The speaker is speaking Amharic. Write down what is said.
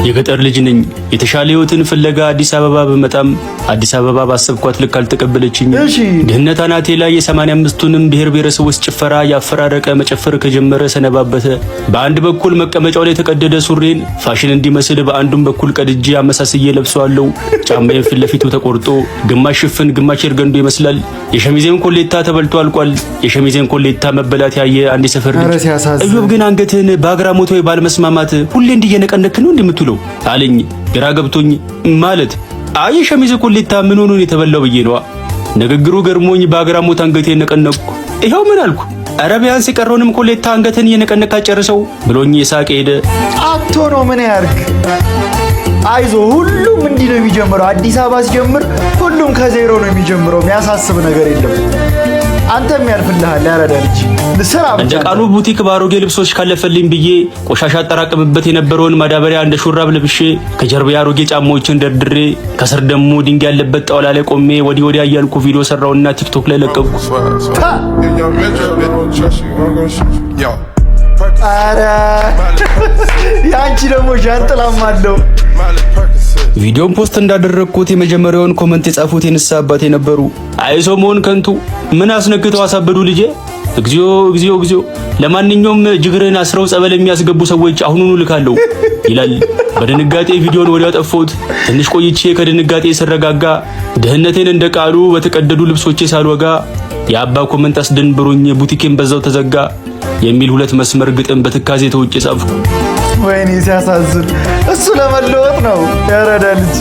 የገጠር ልጅ ነኝ። የተሻለ ህይወትን ፍለጋ አዲስ አበባ በመጣም አዲስ አበባ ባሰብኳት ልክ አልተቀበለችኝ። ድህነት አናቴ ላይ የ85ቱንም ብሔር ብሔረሰቦች ጭፈራ ያፈራረቀ መጨፈር ከጀመረ ሰነባበተ። በአንድ በኩል መቀመጫው ላይ የተቀደደ ሱሬን ፋሽን እንዲመስል በአንዱም በኩል ቀድጄ አመሳስዬ ለብሰዋለሁ። ጫማዬን ፊት ለፊቱ ተቆርጦ ግማሽ ሽፍን ግማሽ እርገንዶ ይመስላል። የሸሚዜን ኮሌታ ተበልቶ አልቋል። የሸሚዜን ኮሌታ መበላት ያየ አንድ ሰፈር ልጅ እዮብ ግን አንገትን በአግራሞት ወይ ባለመስማማት ሁሌ እንዲየነቀነክ ነው እንደምትለው አለኝ። ግራ ገብቶኝ ማለት አይ ሸሚዝ ኮሌታ ምን ሆኖ ነው የተበላው ብዬ ነው። ንግግሩ ገርሞኝ በአግራሞት አንገቴን ነቀነቅኩ። ይሄው ምን አልኩ? ኧረ ቢያንስ የቀረውንም ኮሌታ አንገትን እየነቀነካ ጨርሰው ብሎኝ የሳቀ ሄደ። አቶ ነው ምን ያርግ? አይዞ ሁሉም እንዲህ ነው የሚጀምረው። አዲስ አበባ ሲጀምር ሁሉም ከዜሮ ነው የሚጀምረው። የሚያሳስብ ነገር የለም። አንተም ያልፍልሃል። ያረዳልጂ ስራ እንደ ቃሉ ቡቲክ ባሮጌ ልብሶች ካለፈልኝ ብዬ ቆሻሻ አጠራቅምበት የነበረውን ማዳበሪያ እንደ ሹራብ ለብሼ ከጀርባ አሮጌ ጫማዎችን ደርድሬ ከስር ደግሞ ድንጋይ ያለበት ጣውላ ላይ ቆሜ ወዲህ ወዲያ እያልኩ ቪዲዮ ሰራውና ቲክቶክ ላይ ለቀቅኩ። አረ ያንቺ ደግሞ ጃንጥላም አለው። ቪዲዮን ፖስት እንዳደረግኩት የመጀመሪያውን ኮመንት የጻፉት የንስሐ አባቴ ነበሩ። አይሶ መሆን ከንቱ ምን አስነክተው አሳበዱ ልጄ። እግዚኦ እግዚኦ እግዚኦ። ለማንኛውም ጅግርን አስረው ጸበል የሚያስገቡ ሰዎች አሁኑኑ ልካለሁ ይላል። በድንጋጤ ቪዲዮን ወዲያው ጠፋሁት። ትንሽ ቆይቼ ከድንጋጤ ስረጋጋ ድህነቴን እንደ ቃሉ በተቀደዱ ልብሶቼ ሳልወጋ የአባ ኮመንት አስደንብሮኝ ቡቲኬን በዛው ተዘጋ የሚል 2 መስመር ግጥም በትካዜ ተውጬ ጻፍኩ። ወይኔ ሲያሳዝን። እሱ ለመለወጥ ነው ያረዳ ልጅ።